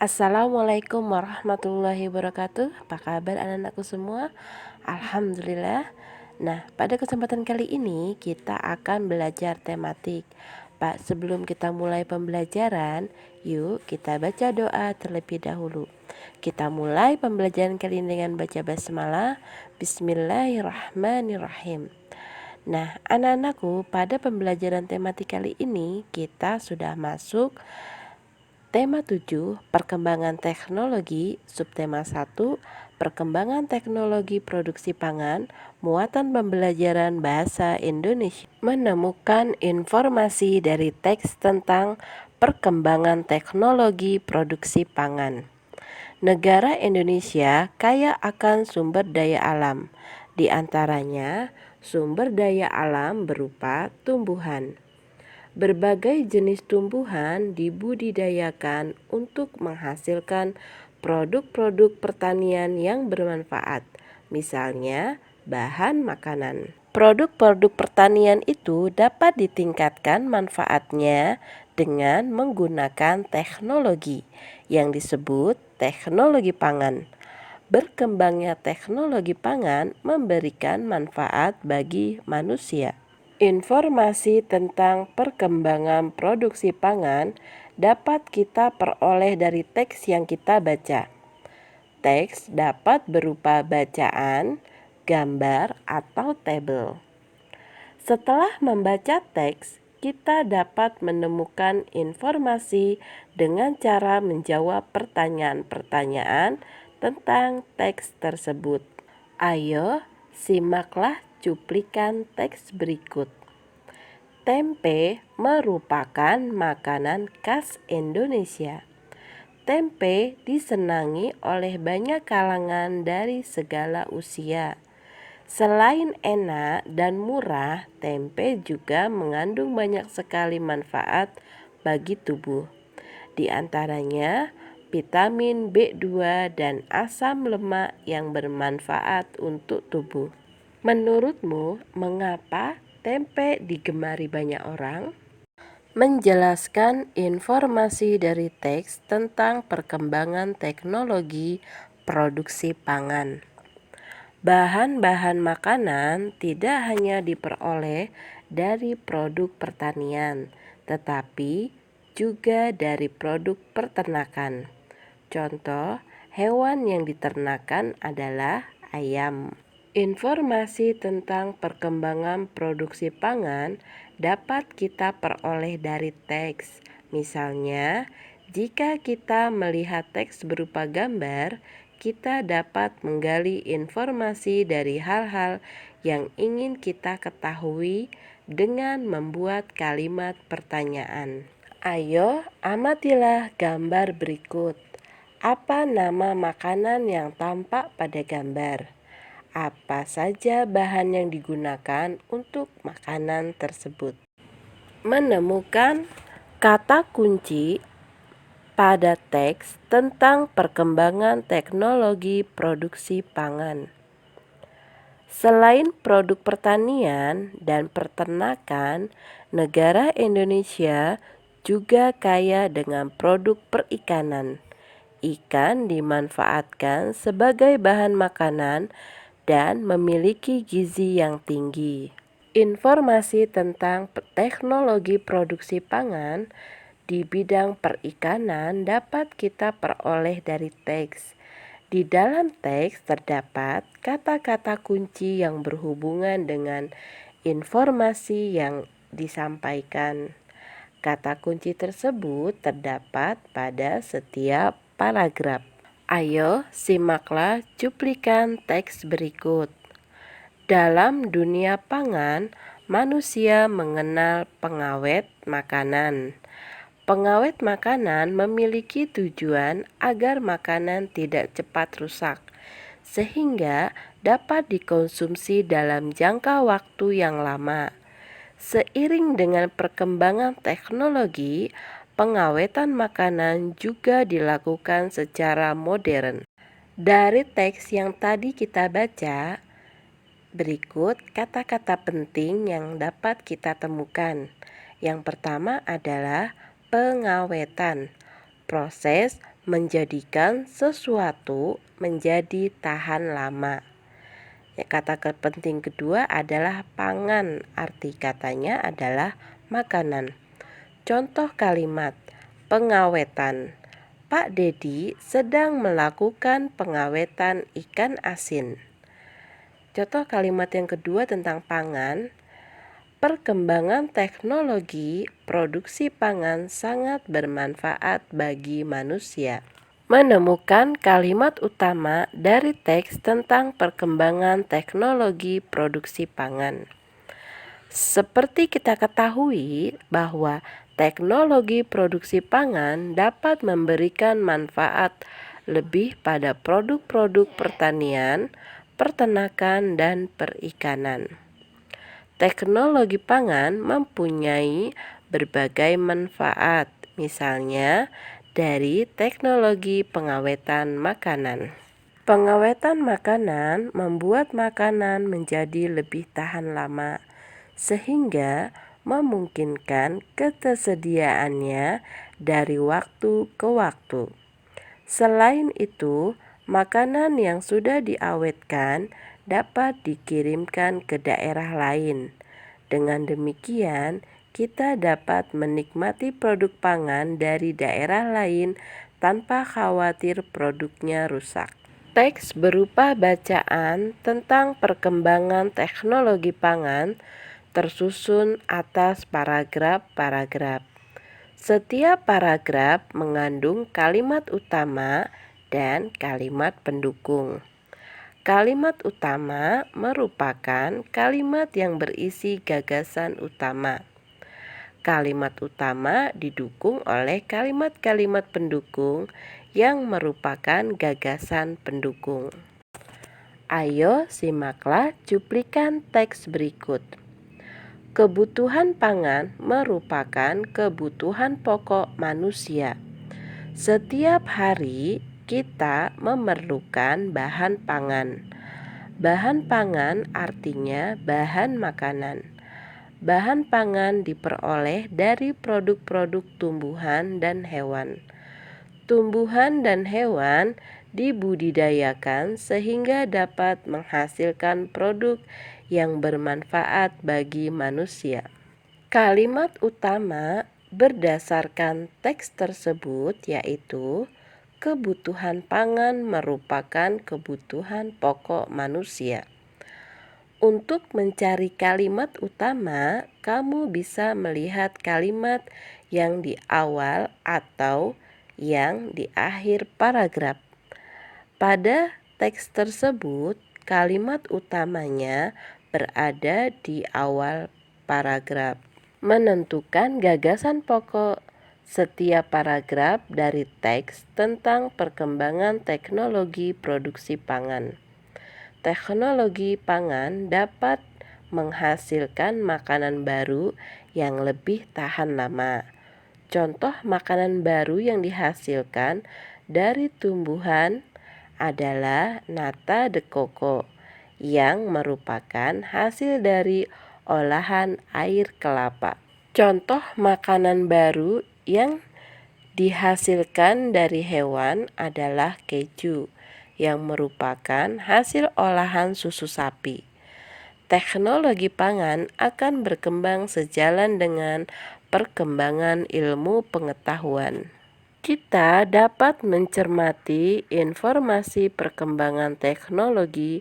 Assalamualaikum warahmatullahi wabarakatuh. Apa kabar anak-anakku semua? Alhamdulillah. Nah, pada kesempatan kali ini kita akan belajar tematik. Pak, sebelum kita mulai pembelajaran, yuk kita baca doa terlebih dahulu. Kita mulai pembelajaran kali ini dengan baca basmalah. Bismillahirrahmanirrahim. Nah, anak-anakku, pada pembelajaran tematik kali ini kita sudah masuk tema 7, perkembangan teknologi, subtema 1, perkembangan teknologi produksi pangan, muatan pembelajaran bahasa Indonesia. Menemukan informasi dari teks tentang perkembangan teknologi produksi pangan. Negara Indonesia kaya akan sumber daya alam, di antaranya sumber daya alam berupa tumbuhan. Berbagai jenis tumbuhan dibudidayakan untuk menghasilkan produk-produk pertanian yang bermanfaat, misalnya bahan makanan. Produk-produk pertanian itu dapat ditingkatkan manfaatnya dengan menggunakan teknologi yang disebut teknologi pangan. Berkembangnya teknologi pangan memberikan manfaat bagi manusia. Informasi tentang perkembangan produksi pangan dapat kita peroleh dari teks yang kita baca. Teks dapat berupa bacaan, gambar, atau tabel. Setelah membaca teks, kita dapat menemukan informasi dengan cara menjawab pertanyaan-pertanyaan tentang teks tersebut. Ayo, simaklah cuplikan teks berikut. Tempe merupakan makanan khas Indonesia. Tempe disenangi oleh banyak kalangan dari segala usia. Selain enak dan murah, tempe juga mengandung banyak sekali manfaat bagi tubuh. Di antaranya vitamin B2 dan asam lemak yang bermanfaat untuk tubuh. Menurutmu, mengapa tempe digemari banyak orang? Menjelaskan informasi dari teks tentang perkembangan teknologi produksi pangan. Bahan-bahan makanan tidak hanya diperoleh dari produk pertanian, tetapi juga dari produk peternakan. Contoh, hewan yang diternakan adalah ayam. Informasi tentang perkembangan produksi pangan dapat kita peroleh dari teks. Misalnya, jika kita melihat teks berupa gambar, kita dapat menggali informasi dari hal-hal yang ingin kita ketahui dengan membuat kalimat pertanyaan. Ayo, amatilah gambar berikut. Apa nama makanan yang tampak pada gambar? Apa saja bahan yang digunakan untuk makanan tersebut? Menemukan kata kunci pada teks tentang perkembangan teknologi produksi pangan. Selain produk pertanian dan peternakan, negara Indonesia juga kaya dengan produk perikanan. Ikan dimanfaatkan sebagai bahan makanan dan memiliki gizi yang tinggi. Informasi tentang teknologi produksi pangan di bidang perikanan dapat kita peroleh dari teks. Di dalam teks terdapat kata-kata kunci yang berhubungan dengan informasi yang disampaikan. Kata kunci tersebut terdapat pada setiap paragraf. Ayo, simaklah cuplikan teks berikut. Dalam dunia pangan, manusia mengenal pengawet makanan. Pengawet makanan memiliki tujuan agar makanan tidak cepat rusak, sehingga dapat dikonsumsi dalam jangka waktu yang lama. Seiring dengan perkembangan teknologi, pengawetan makanan juga dilakukan secara modern. Dari teks yang tadi kita baca, berikut kata-kata penting yang dapat kita temukan. Yang pertama adalah pengawetan, proses menjadikan sesuatu menjadi tahan lama. Ya, kata penting kedua adalah pangan. Arti katanya adalah makanan. Contoh kalimat pengawetan. Pak Dedi sedang melakukan pengawetan ikan asin. Contoh kalimat yang kedua tentang pangan. Perkembangan teknologi produksi pangan sangat bermanfaat bagi manusia. Menemukan kalimat utama dari teks tentang perkembangan teknologi produksi pangan. Seperti kita ketahui bahwa teknologi produksi pangan dapat memberikan manfaat lebih pada produk-produk pertanian, peternakan, dan perikanan. Teknologi pangan mempunyai berbagai manfaat, misalnya dari teknologi pengawetan makanan. Pengawetan makanan membuat makanan menjadi lebih tahan lama, sehingga memungkinkan ketersediaannya dari waktu ke waktu. Selain itu, makanan yang sudah diawetkan dapat dikirimkan ke daerah lain. Dengan demikian, kita dapat menikmati produk pangan dari daerah lain tanpa khawatir produknya rusak. Teks berupa bacaan tentang perkembangan teknologi pangan tersusun atas paragraf-paragraf. Setiap paragraf mengandung kalimat utama dan kalimat pendukung. Kalimat utama merupakan kalimat yang berisi gagasan utama. Kalimat utama didukung oleh kalimat-kalimat pendukung yang merupakan gagasan pendukung. Ayo simaklah cuplikan teks berikut. Kebutuhan pangan merupakan kebutuhan pokok manusia. Setiap hari kita memerlukan bahan pangan. Bahan pangan artinya bahan makanan. Bahan pangan diperoleh dari produk-produk tumbuhan dan hewan. Tumbuhan dan hewan dibudidayakan sehingga dapat menghasilkan produk yang bermanfaat bagi manusia. Kalimat utama berdasarkan teks tersebut yaitu kebutuhan pangan merupakan kebutuhan pokok manusia. Untuk mencari kalimat utama, kamu bisa melihat kalimat yang di awal atau yang di akhir paragraf. Pada teks tersebut, kalimat utamanya berada di awal paragraf. Menentukan gagasan pokok setiap paragraf dari teks tentang perkembangan teknologi produksi pangan. Teknologi pangan dapat menghasilkan makanan baru yang lebih tahan lama. Contoh makanan baru yang dihasilkan dari tumbuhan adalah nata de coco yang merupakan hasil dari olahan air kelapa. Contoh makanan baru yang dihasilkan dari hewan adalah keju yang merupakan hasil olahan susu sapi. Teknologi pangan akan berkembang sejalan dengan perkembangan ilmu pengetahuan. Kita dapat mencermati informasi perkembangan teknologi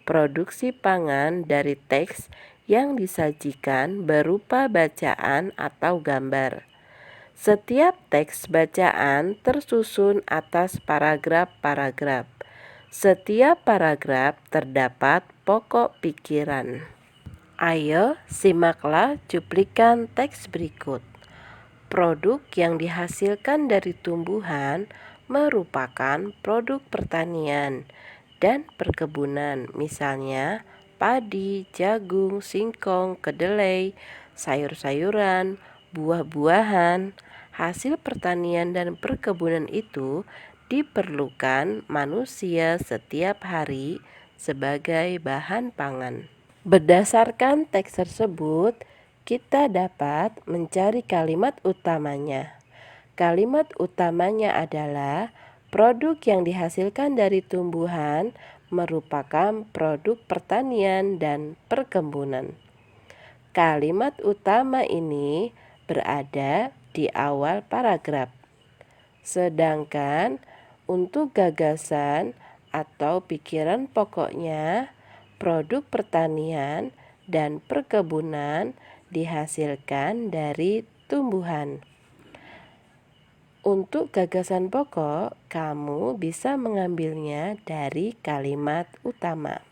produksi pangan dari teks yang disajikan berupa bacaan atau gambar. Setiap teks bacaan tersusun atas paragraf-paragraf. Setiap paragraf terdapat pokok pikiran. Ayo simaklah cuplikan teks berikut. Produk yang dihasilkan dari tumbuhan merupakan produk pertanian dan perkebunan, misalnya padi, jagung, singkong, kedelai, sayur-sayuran, buah-buahan. Hasil pertanian dan perkebunan itu diperlukan manusia setiap hari sebagai bahan pangan. Berdasarkan teks tersebut, kita dapat mencari kalimat utamanya. Kalimat utamanya adalah Produk yang dihasilkan dari tumbuhan merupakan produk pertanian dan perkebunan. Kalimat utama ini berada di awal paragraf. Sedangkan untuk gagasan atau pikiran pokoknya, produk pertanian dan perkebunan dihasilkan dari tumbuhan. Untuk gagasan pokok, kamu bisa mengambilnya dari kalimat utama.